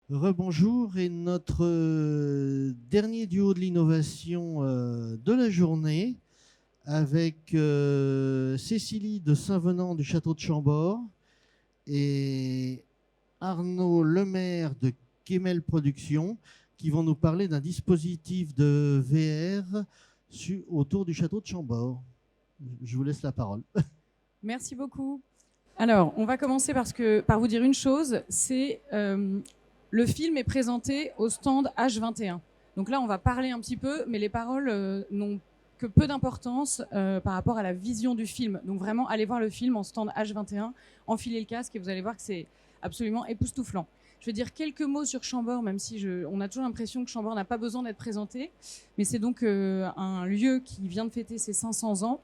Rebonjour et notre dernier duo de l'innovation de la journée avec Cécilie de Saint-Venant du Château de Chambord et Arnaud Lemaire de Kemel Productions qui vont nous parler d'un dispositif de VR autour du Château de Chambord. Je vous laisse la parole. Merci beaucoup. Alors, on va commencer par vous dire une chose, c'est le film est présenté au stand H21. Donc là, on va parler un petit peu, mais les paroles n'ont que peu d'importance par rapport à la vision du film. Donc vraiment, allez voir le film en stand H21, enfilez le casque et vous allez voir que c'est absolument époustouflant. Je vais dire quelques mots sur Chambord, même si on a toujours l'impression que Chambord n'a pas besoin d'être présenté. Mais c'est donc un lieu qui vient de fêter ses 500 ans,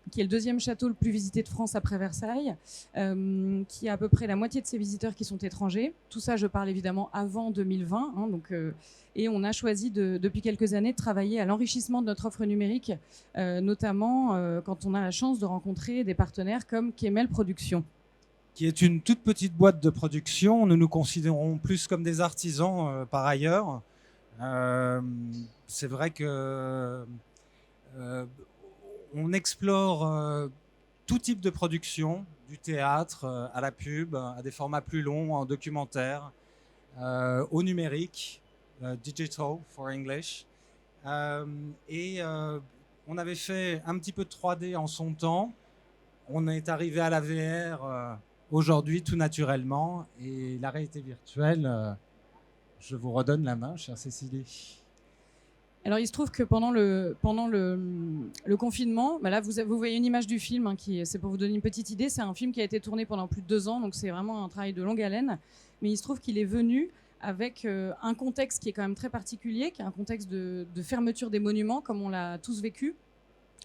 qui est le deuxième château le plus visité de France après Versailles, qui a à peu près la moitié de ses visiteurs qui sont étrangers. Tout ça, je parle évidemment avant 2020. Et on a choisi depuis quelques années de travailler à l'enrichissement de notre offre numérique, notamment quand on a la chance de rencontrer des partenaires comme Kemel Productions. Qui est une toute petite boîte de production. Nous nous considérons plus comme des artisans par ailleurs. C'est vrai que on explore tout type de production, du théâtre à la pub, à des formats plus longs, en documentaire, au numérique, digital for English. On avait fait un petit peu de 3D en son temps. On est arrivé à la VR aujourd'hui tout naturellement, et la réalité virtuelle, je vous redonne la main, chère Cécilie. Alors, il se trouve que pendant le confinement, là, vous voyez une image du film, c'est pour vous donner une petite idée. C'est un film qui a été tourné pendant plus de 2 ans, donc c'est vraiment un travail de longue haleine. Mais il se trouve qu'il est venu avec un contexte qui est quand même très particulier, qui est un contexte de fermeture des monuments, comme on l'a tous vécu.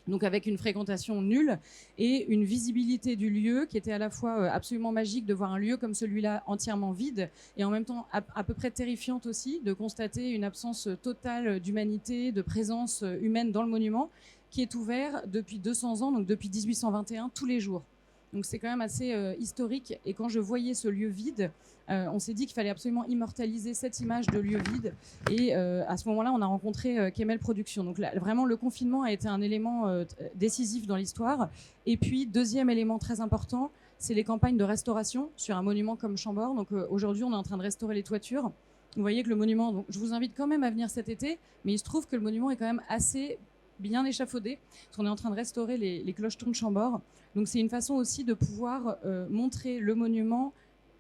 Donc avec une fréquentation nulle et une visibilité du lieu qui était à la fois absolument magique de voir un lieu comme celui-là entièrement vide et en même temps à peu près terrifiante aussi de constater une absence totale d'humanité, de présence humaine dans le monument qui est ouvert depuis 200 ans, donc depuis 1821, tous les jours. Donc c'est quand même assez historique. Et quand je voyais ce lieu vide, on s'est dit qu'il fallait absolument immortaliser cette image de lieu vide. Et à ce moment-là, on a rencontré Kemel Productions. Donc là, vraiment, le confinement a été un élément décisif dans l'histoire. Et puis, deuxième élément très important, c'est les campagnes de restauration sur un monument comme Chambord. Donc aujourd'hui, on est en train de restaurer les toitures. Vous voyez que le monument, donc, je vous invite quand même à venir cet été, mais il se trouve que le monument est quand même assez bien échafaudé, parce qu'on est en train de restaurer les clochetons de Chambord. Donc c'est une façon aussi de pouvoir montrer le monument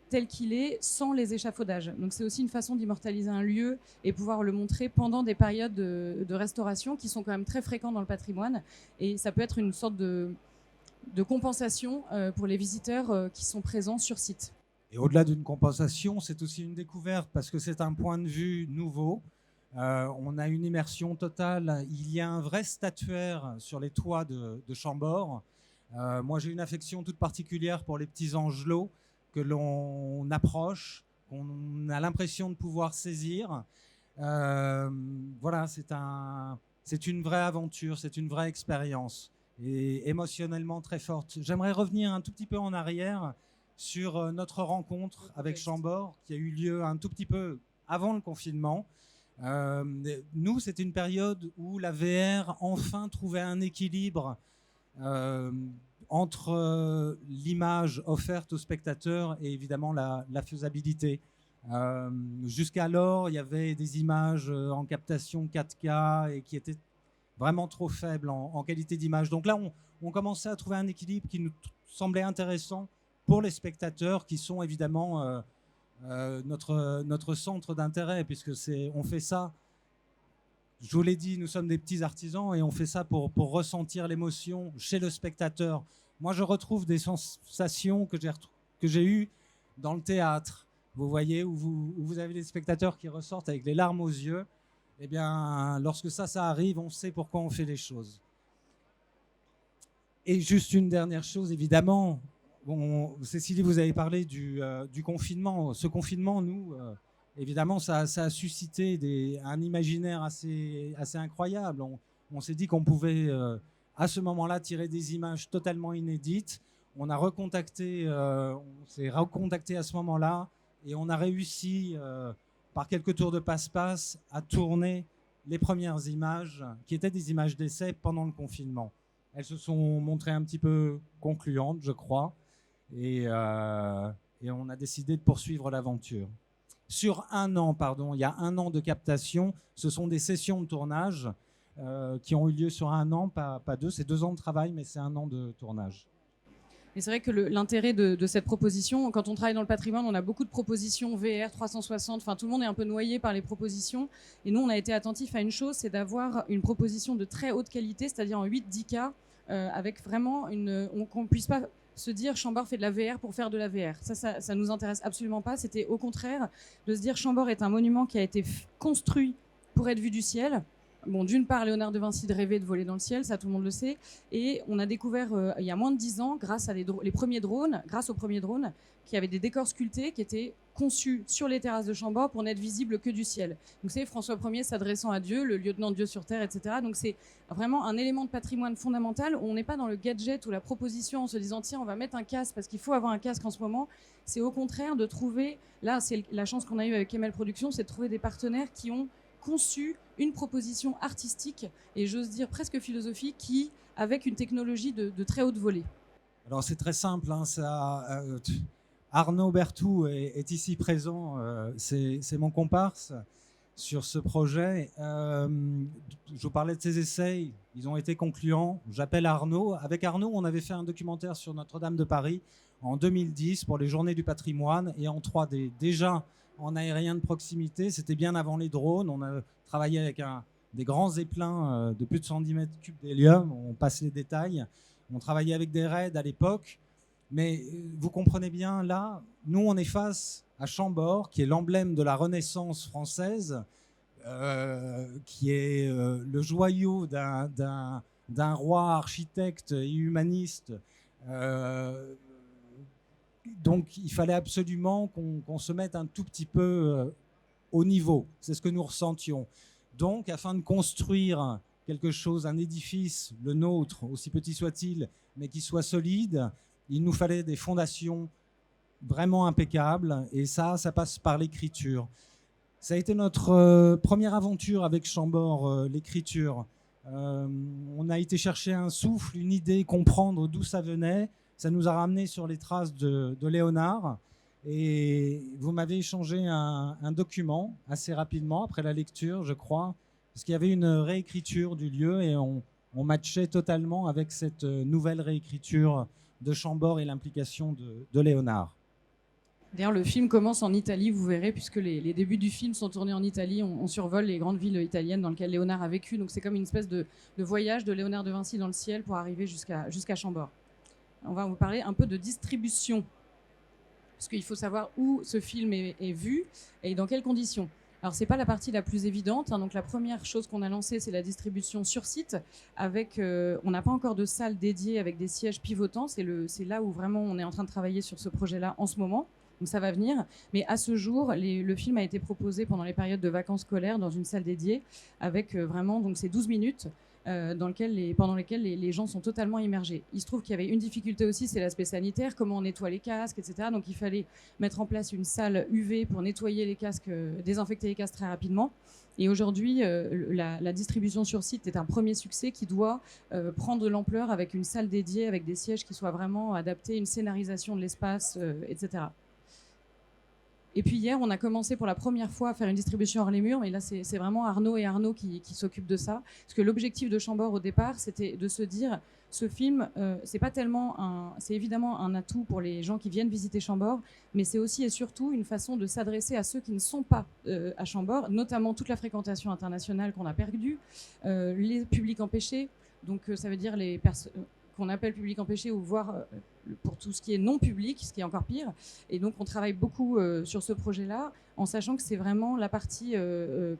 tel qu'il est sans les échafaudages. Donc c'est aussi une façon d'immortaliser un lieu et pouvoir le montrer pendant des périodes de restauration qui sont quand même très fréquentes dans le patrimoine. Et ça peut être une sorte de compensation pour les visiteurs qui sont présents sur site. Et au-delà d'une compensation, c'est aussi une découverte parce que c'est un point de vue nouveau. On a une immersion totale. Il y a un vrai statuaire sur les toits de Chambord. Moi, j'ai une affection toute particulière pour les petits angelots que l'on approche, qu'on a l'impression de pouvoir saisir. Voilà, c'est une vraie aventure, c'est une vraie expérience et émotionnellement très forte. J'aimerais revenir un tout petit peu en arrière sur notre rencontre avec Chambord qui a eu lieu un tout petit peu avant le confinement. Nous, c'était une période où la VR enfin trouvait un équilibre entre l'image offerte aux spectateurs et évidemment la faisabilité. Jusqu'alors, il y avait des images en captation 4K et qui étaient vraiment trop faibles en qualité d'image. Donc là, on commençait à trouver un équilibre qui nous semblait intéressant pour les spectateurs qui sont évidemment notre centre d'intérêt, puisque on fait ça, je vous l'ai dit, nous sommes des petits artisans et on fait ça pour ressentir l'émotion chez le spectateur. Moi, je retrouve des sensations que j'ai eues dans le théâtre, vous voyez, où vous avez des spectateurs qui ressortent avec les larmes aux yeux. Eh bien, lorsque ça arrive, on sait pourquoi on fait les choses. Et juste une dernière chose, évidemment, bon, Cécilie, vous avez parlé du confinement. Ce confinement, nous, évidemment, ça a suscité un imaginaire assez incroyable. On s'est dit qu'on pouvait, à ce moment-là, tirer des images totalement inédites. On s'est recontacté à ce moment-là et on a réussi par quelques tours de passe-passe, a tourné les premières images, qui étaient des images d'essai pendant le confinement. Elles se sont montrées un petit peu concluantes, je crois, et on a décidé de poursuivre l'aventure. Sur un an, pardon, il y a un an de captation, ce sont des sessions de tournage qui ont eu lieu sur un an, pas deux, c'est 2 ans de travail, mais c'est un an de tournage. Et c'est vrai que l'intérêt de cette proposition, quand on travaille dans le patrimoine, on a beaucoup de propositions VR 360, enfin tout le monde est un peu noyé par les propositions. Et nous, on a été attentifs à une chose, c'est d'avoir une proposition de très haute qualité, c'est-à-dire en 8-10K, avec vraiment qu'on ne puisse pas se dire Chambord fait de la VR pour faire de la VR. Ça nous intéresse absolument pas. C'était au contraire de se dire Chambord est un monument qui a été construit pour être vu du ciel. Bon, d'une part, Léonard de Vinci rêvait de voler dans le ciel, ça tout le monde le sait. Et on a découvert il y a moins de 10 ans, grâce à aux premiers drones, qui avaient des décors sculptés, qui étaient conçus sur les terrasses de Chambord pour n'être visibles que du ciel. Donc c'est François Ier s'adressant à Dieu, le lieutenant de Dieu sur terre, etc. Donc c'est vraiment un élément de patrimoine fondamental. On n'est pas dans le gadget ou la proposition en se disant tiens, on va mettre un casque parce qu'il faut avoir un casque en ce moment. C'est au contraire de trouver, là c'est la chance qu'on a eue avec Kemel Productions, c'est de trouver des partenaires qui ont conçu une proposition artistique et j'ose dire presque philosophique qui, avec une technologie de très haute volée. Alors c'est très simple, hein, Arnaud Berthoud est ici présent, c'est mon comparse sur ce projet. Je vous parlais de ces essais, ils ont été concluants. J'appelle Arnaud. Avec Arnaud, on avait fait un documentaire sur Notre-Dame de Paris en 2010 pour les Journées du patrimoine et en 3D. Déjà en aérien de proximité, c'était bien avant les drones. On a travaillé avec des grands zeppelins de plus de 110 mètres cubes d'hélium. On passe les détails. On travaillait avec des raids à l'époque. Mais vous comprenez bien, là, nous, on est face à Chambord, qui est l'emblème de la Renaissance française, qui est le joyau d'un roi architecte et humaniste. Donc, il fallait absolument qu'on se mette un tout petit peu au niveau. C'est ce que nous ressentions. Donc, afin de construire quelque chose, un édifice, le nôtre, aussi petit soit-il, mais qui soit solide, il nous fallait des fondations vraiment impeccables. Et ça passe par l'écriture. Ça a été notre première aventure avec Chambord, l'écriture. On a été chercher un souffle, une idée, comprendre d'où ça venait. Ça nous a ramené sur les traces de Léonard. Et vous m'avez échangé un document assez rapidement, après la lecture, je crois, parce qu'il y avait une réécriture du lieu et on matchait totalement avec cette nouvelle réécriture de Chambord et l'implication de Léonard. D'ailleurs, le film commence en Italie, vous verrez, puisque les débuts du film sont tournés en Italie. On survole les grandes villes italiennes dans lesquelles Léonard a vécu. Donc c'est comme une espèce de voyage de Léonard de Vinci dans le ciel pour arriver jusqu'à Chambord. On va vous parler un peu de distribution, parce qu'il faut savoir où ce film est vu et dans quelles conditions. Alors, ce n'est pas la partie la plus évidente. Hein. Donc, la première chose qu'on a lancée, c'est la distribution sur site. On n'a pas encore de salle dédiée avec des sièges pivotants. C'est là où vraiment on est en train de travailler sur ce projet-là en ce moment. Donc, ça va venir. Mais à ce jour, le film a été proposé pendant les périodes de vacances scolaires dans une salle dédiée avec vraiment donc, ces 12 minutes pendant lesquelles les gens sont totalement immergés. Il se trouve qu'il y avait une difficulté aussi, c'est l'aspect sanitaire, comment on nettoie les casques, etc. Donc il fallait mettre en place une salle UV pour nettoyer les casques, désinfecter les casques très rapidement. Et aujourd'hui, la distribution sur site est un premier succès qui doit prendre de l'ampleur avec une salle dédiée, avec des sièges qui soient vraiment adaptés, une scénarisation de l'espace, etc. Et puis hier, on a commencé pour la première fois à faire une distribution hors les murs, mais là, c'est vraiment Arnaud qui s'occupent de ça. Parce que l'objectif de Chambord au départ, c'était de se dire, ce film, c'est évidemment un atout pour les gens qui viennent visiter Chambord, mais c'est aussi et surtout une façon de s'adresser à ceux qui ne sont pas à Chambord, notamment toute la fréquentation internationale qu'on a perdue, les publics empêchés, donc ça veut dire les personnes qu'on appelle public empêché ou voire pour tout ce qui est non public, ce qui est encore pire. Et donc on travaille beaucoup sur ce projet-là, en sachant que c'est vraiment la partie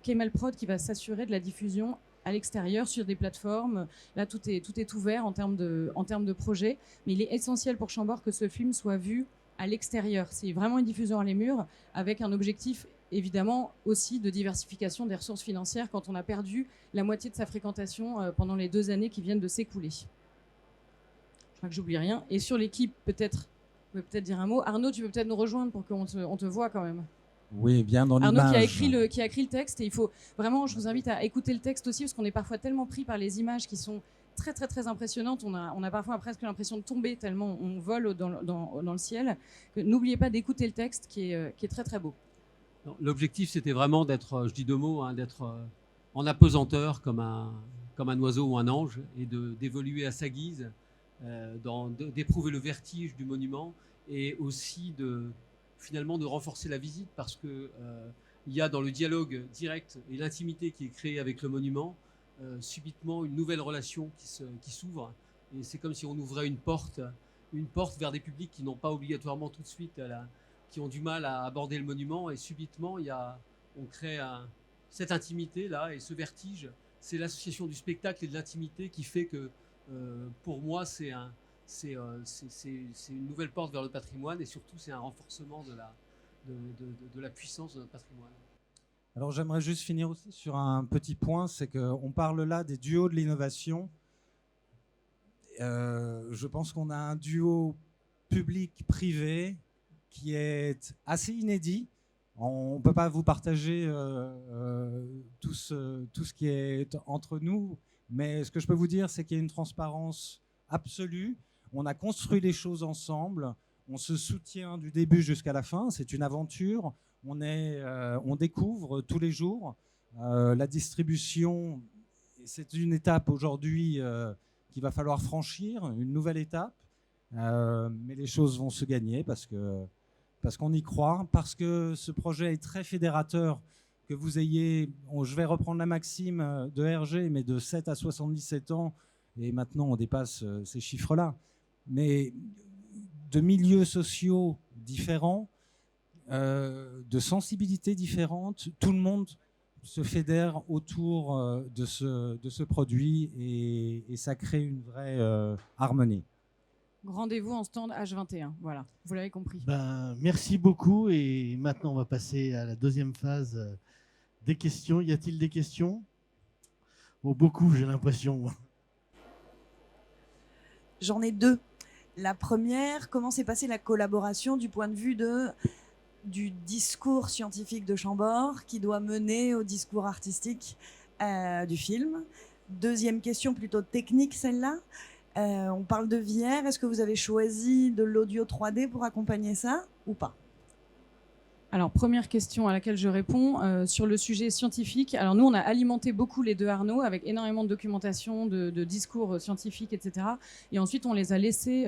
Kemel Prod qui va s'assurer de la diffusion à l'extérieur sur des plateformes. Là, tout est ouvert en termes de projet, mais il est essentiel pour Chambord que ce film soit vu à l'extérieur. C'est vraiment une diffusion à les murs, avec un objectif évidemment aussi de diversification des ressources financières quand on a perdu la moitié de sa fréquentation pendant les 2 années qui viennent de s'écouler. Je crois que j'oublie rien. Et sur l'équipe, peut-être dire un mot. Arnaud, tu peux peut-être nous rejoindre pour qu'on te voit quand même. Oui, bien dans l'image. Arnaud qui a écrit le texte, et il faut vraiment, je vous invite à écouter le texte aussi, parce qu'on est parfois tellement pris par les images qui sont très très très impressionnantes, on a parfois presque l'impression de tomber tellement on vole dans le ciel, que n'oubliez pas d'écouter le texte qui est très très beau. L'objectif, c'était vraiment d'être, je dis deux mots, hein, d'être en apesanteur comme un oiseau ou un ange, et d'évoluer à sa guise, d'éprouver le vertige du monument, et aussi finalement de renforcer la visite, parce que il y a dans le dialogue direct et l'intimité qui est créée avec le monument, subitement une nouvelle relation qui s'ouvre, et c'est comme si on ouvrait une porte vers des publics qui n'ont pas obligatoirement tout de suite qui ont du mal à aborder le monument, et subitement on crée cette intimité là, et ce vertige. C'est l'association du spectacle et de l'intimité qui fait que pour moi c'est une nouvelle porte vers le patrimoine, et surtout c'est un renforcement de la puissance de notre patrimoine. Alors j'aimerais juste finir aussi sur un petit point, c'est qu'on parle là des duos de l'innovation. Je pense qu'on a un duo public-privé qui est assez inédit. On ne peut pas vous partager tout ce qui est entre nous, mais ce que je peux vous dire, c'est qu'il y a une transparence absolue. On a construit les choses ensemble, on se soutient du début jusqu'à la fin, c'est une aventure. On découvre tous les jours. La distribution, c'est une étape aujourd'hui qu'il va falloir franchir, une nouvelle étape. Mais les choses vont se gagner parce qu'on y croit, parce que ce projet est très fédérateur. Que vous ayez, je vais reprendre la maxime de Hergé, mais de 7 à 77 ans, et maintenant on dépasse ces chiffres-là, mais de milieux sociaux différents, de sensibilités différentes, tout le monde se fédère autour de ce produit, et ça crée une vraie harmonie. Rendez-vous en stand H21, voilà, vous l'avez compris. Merci beaucoup, et maintenant on va passer à la deuxième phase des questions. Y a-t-il des questions? Beaucoup, j'ai l'impression. J'en ai deux. La première, comment s'est passée la collaboration du point de vue du discours scientifique de Chambord qui doit mener au discours artistique du film? Deuxième question, plutôt technique celle-là. On parle de VR. Est-ce que vous avez choisi de l'audio 3D pour accompagner ça ou pas? Alors, première question à laquelle je réponds, sur le sujet scientifique. Alors nous, on a alimenté beaucoup les deux Arnaud avec énormément de documentation, de discours scientifiques, etc. Et ensuite, on les a laissés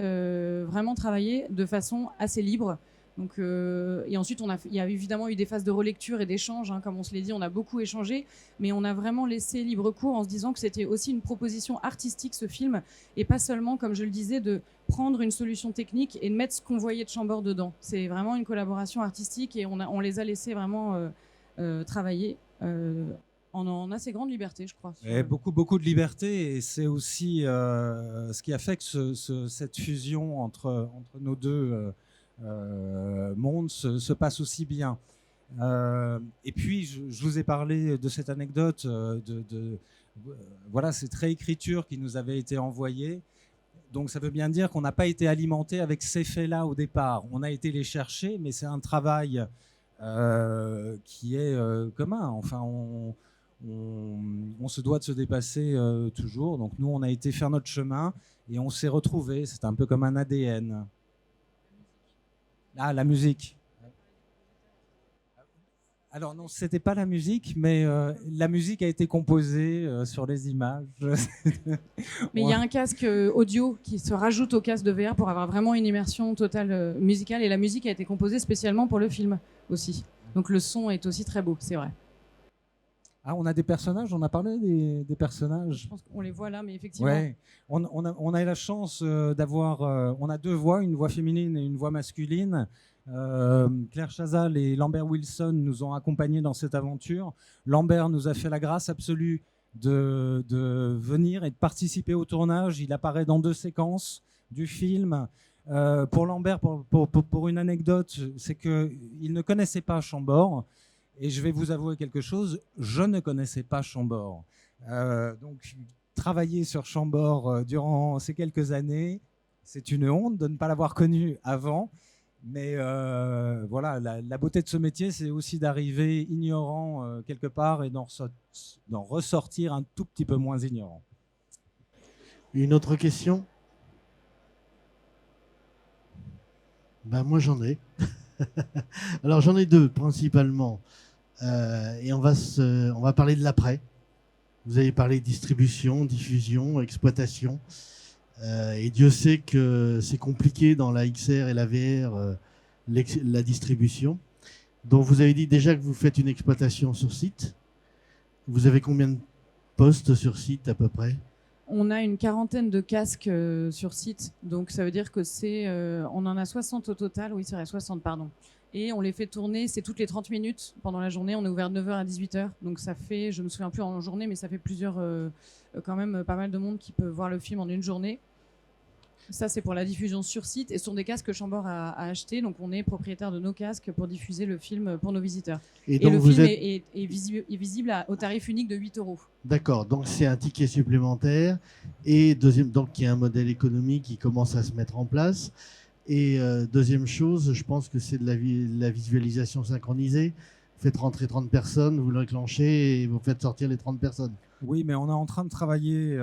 vraiment travailler de façon assez libre. Donc, et ensuite, il y a évidemment eu des phases de relecture et d'échange, hein, comme on se l'est dit, on a beaucoup échangé, mais on a vraiment laissé libre cours en se disant que c'était aussi une proposition artistique, ce film, et pas seulement, comme je le disais, de prendre une solution technique et de mettre ce qu'on voyait de Chambord dedans. C'est vraiment une collaboration artistique, et on les a laissés vraiment travailler en assez grande liberté, je crois. Et beaucoup de liberté, et c'est aussi ce qui a fait que cette fusion entre nos deux monde se passe aussi bien. Et puis je vous ai parlé de cette anecdote voilà, cette réécriture qui nous avait été envoyée. Donc ça veut bien dire qu'on n'a pas été alimenté avec ces faits-là au départ. On a été les chercher, mais c'est un travail qui est commun. Enfin, on se doit de se dépasser toujours. Donc nous, on a été faire notre chemin et on s'est retrouvés. C'est un peu comme un ADN. Ah, la musique. Alors non, c'était pas la musique, mais la musique a été composée sur les images. Mais il y a un casque audio qui se rajoute au casque de VR pour avoir vraiment une immersion totale musicale, et la musique a été composée spécialement pour le film aussi. Donc le son est aussi très beau, c'est vrai. Ah, on a des personnages, on a parlé des personnages. Je pense qu'on les voit là, mais effectivement. Ouais, on a eu la chance d'avoir, on a deux voix, une voix féminine et une voix masculine. Claire Chazal et Lambert Wilson nous ont accompagnés dans cette aventure. Lambert nous a fait la grâce absolue de venir et de participer au tournage. Il apparaît dans 2 séquences du film. Pour Lambert, pour une anecdote, c'est qu'il ne connaissait pas Chambord. Et je vais vous avouer quelque chose, je ne connaissais pas Chambord. Donc, travailler sur Chambord durant ces quelques années, c'est une honte de ne pas l'avoir connu avant. Mais voilà, la beauté de ce métier, c'est aussi d'arriver ignorant quelque part et d'en ressortir un tout petit peu moins ignorant. Une autre question? Ben, moi, j'en ai. Alors, j'en ai deux, principalement. Et on va parler de l'après. Vous avez parlé de distribution, diffusion, exploitation. Et Dieu sait que c'est compliqué dans la XR et la VR, la distribution. Donc, vous avez dit déjà que vous faites une exploitation sur site. Vous avez combien de postes sur site à peu près? On a une quarantaine de casques sur site, donc ça veut dire que on en a 60 au total, oui c'est vrai, 60 pardon. Et on les fait tourner, c'est toutes les 30 minutes pendant la journée, on est ouvert de 9h à 18h, donc ça fait, je me souviens plus en journée, mais ça fait quand même pas mal de monde qui peut voir le film en une journée. Ça, c'est pour la diffusion sur site et ce sont des casques que Chambord a achetés. Donc, on est propriétaire de nos casques pour diffuser le film pour nos visiteurs. Et donc le vous film êtes... est visible au tarif unique de 8 euros. D'accord, donc c'est un ticket supplémentaire. Et deuxième, donc il y a un modèle économique qui commence à se mettre en place. Et deuxième chose, je pense que c'est de la visualisation synchronisée. Vous faites rentrer 30 personnes, vous l'enclenchez et vous faites sortir les 30 personnes. Oui, mais on est en train de travailler.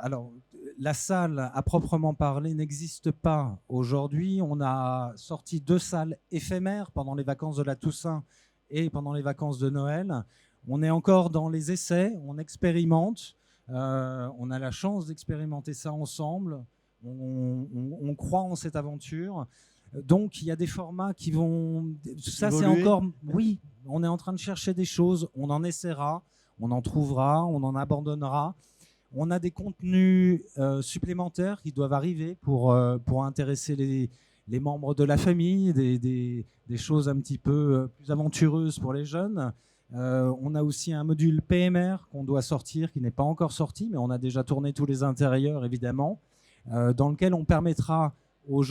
Alors, la salle à proprement parler n'existe pas aujourd'hui. On a sorti 2 salles éphémères pendant les vacances de la Toussaint et pendant les vacances de Noël. On est encore dans les essais, on expérimente. On a la chance d'expérimenter ça ensemble. On croit en cette aventure. Donc, il y a des formats qui vont... Ça, c'est encore... Oui, on est en train de chercher des choses. On en essaiera, on en trouvera, on en abandonnera. On a des contenus supplémentaires qui doivent arriver pour intéresser les membres de la famille, des choses un petit peu plus aventureuses pour les jeunes. On a aussi un module PMR qu'on doit sortir, qui n'est pas encore sorti, mais on a déjà tourné tous les intérieurs, évidemment, dans lequel on permettra aux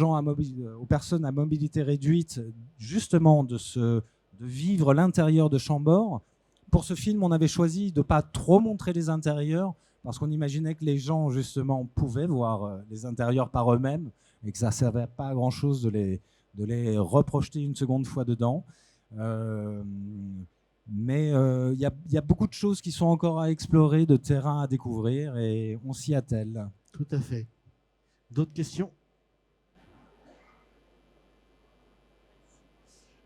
personnes à mobilité réduite, justement, de vivre l'intérieur de Chambord. Pour ce film, on avait choisi de ne pas trop montrer les intérieurs, parce qu'on imaginait que les gens, justement, pouvaient voir les intérieurs par eux-mêmes, et que ça ne servait pas à grand-chose de les reprojeter une seconde fois dedans. Mais il y a beaucoup de choses qui sont encore à explorer, de terrain à découvrir, et on s'y attelle. Tout à fait. D'autres questions?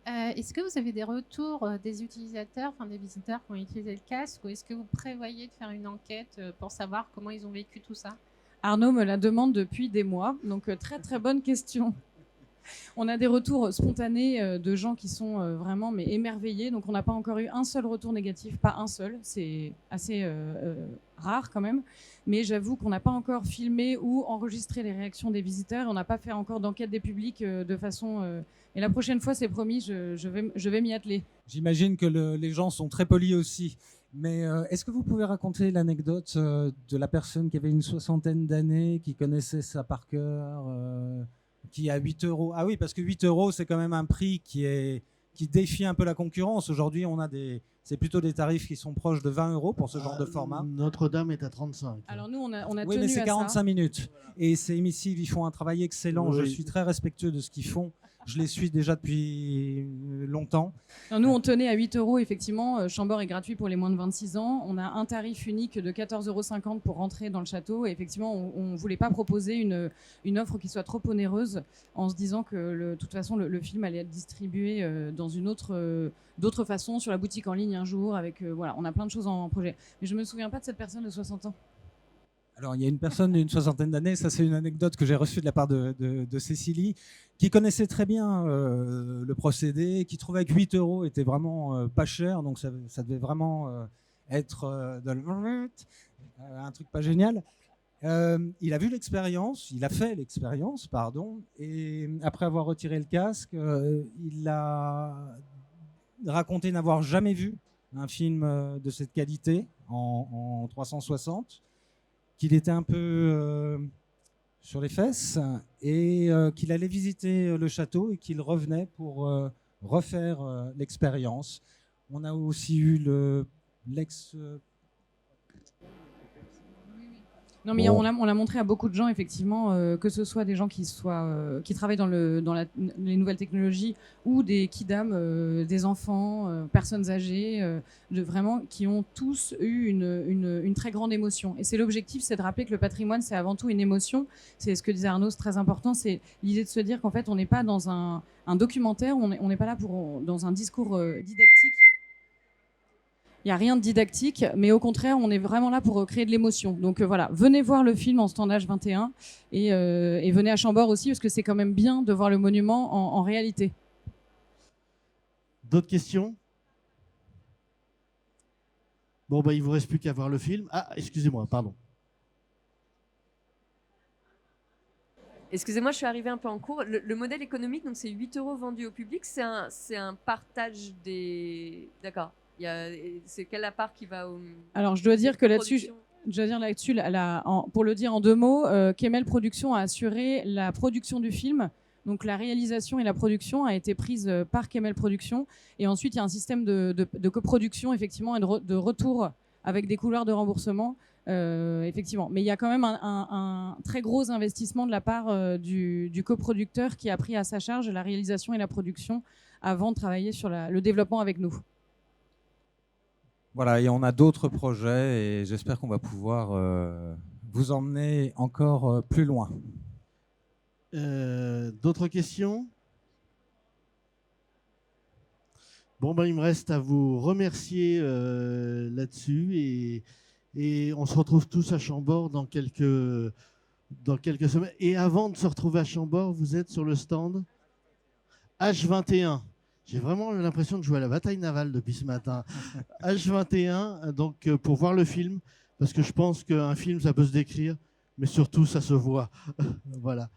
Est-ce que vous avez des retours des utilisateurs, enfin des visiteurs qui ont utilisé le casque, ou est-ce que vous prévoyez de faire une enquête pour savoir comment ils ont vécu tout ça? Arnaud me la demande depuis des mois, donc très très bonne question. On a des retours spontanés de gens qui sont vraiment mais émerveillés. Donc on n'a pas encore eu un seul retour négatif, pas un seul. C'est assez rare quand même. Mais j'avoue qu'on n'a pas encore filmé ou enregistré les réactions des visiteurs. On n'a pas fait encore d'enquête des publics de façon... Et la prochaine fois, c'est promis, je vais m'y atteler. J'imagine que les gens sont très polis aussi. Mais est-ce que vous pouvez raconter l'anecdote de la personne qui avait une 60aine d'années, qui connaissait ça par cœur, qui a 8 euros? Ah oui, parce que 8 euros, c'est quand même un prix qui défie un peu la concurrence. Aujourd'hui, c'est plutôt des tarifs qui sont proches de 20 euros pour ce genre de format. Notre-Dame est à 35. Alors nous, on a tenu à ça. Oui, mais c'est 45 minutes. Et c'est émissive, ils font un travail excellent. Oui. Je suis très respectueux de ce qu'ils font. Je les suis déjà depuis longtemps. Alors nous, on tenait à 8 euros, effectivement. Chambord est gratuit pour les moins de 26 ans. On a un tarif unique de 14,50 € pour rentrer dans le château. Et effectivement, on ne voulait pas proposer une offre qui soit trop onéreuse, en se disant que de toute façon, le film allait être distribué dans d'autres façons, sur la boutique en ligne un jour. Voilà, on a plein de choses en projet. Mais je ne me souviens pas de cette personne de 60 ans. Alors, il y a une personne d'une 60aine d'années, ça c'est une anecdote que j'ai reçue de la part de Cécilie, qui connaissait très bien le procédé, qui trouvait que 8 euros était vraiment pas cher, donc ça devait vraiment être un truc pas génial. Il a vu l'expérience, il a fait l'expérience, pardon, et après avoir retiré le casque, il a raconté n'avoir jamais vu un film de cette qualité en 360, qu'il était un peu sur les fesses et qu'il allait visiter le château et qu'il revenait pour refaire l'expérience. On a aussi eu Non, mais Bon. on l'a montré à beaucoup de gens, effectivement, que ce soit des gens qui travaillent dans les nouvelles technologies ou des kidam, des enfants, personnes âgées, vraiment, qui ont tous eu une très grande émotion. Et c'est l'objectif, c'est de rappeler que le patrimoine, c'est avant tout une émotion. C'est ce que disait Arnaud, c'est très important. C'est l'idée de se dire qu'en fait, on n'est pas dans un documentaire, on n'est pas là dans un discours didactique. Il n'y a rien de didactique, mais au contraire, on est vraiment là pour créer de l'émotion. Donc voilà, venez voir le film en stand H21 et venez à Chambord aussi, parce que c'est quand même bien de voir le monument en réalité. D'autres questions? Bon, bah, il ne vous reste plus qu'à voir le film. Ah, excusez-moi, pardon. Excusez-moi, je suis arrivée un peu en cours. Le modèle économique, donc c'est 8 € vendus au public. C'est un partage des... D'accord. C'est quelle part qui va au... Alors, je dois dire que là-dessus, pour le dire en 2 mots, Kemel Productions a assuré la production du film. Donc, la réalisation et la production a été prise par Kemel Productions. Et ensuite, il y a un système de coproduction, effectivement, et de retour avec des couloirs de remboursement. Effectivement. Mais il y a quand même un très gros investissement de la part du coproducteur qui a pris à sa charge la réalisation et la production avant de travailler sur le développement avec nous. Voilà, et on a d'autres projets et j'espère qu'on va pouvoir vous emmener encore plus loin. D'autres questions? Bon, ben, il me reste à vous remercier là-dessus et on se retrouve tous à Chambord dans quelques semaines. Et avant de se retrouver à Chambord, vous êtes sur le stand H21. J'ai vraiment l'impression de jouer à la bataille navale depuis ce matin. H21, donc pour voir le film, parce que je pense qu'un film, ça peut se décrire, mais surtout, ça se voit. Voilà.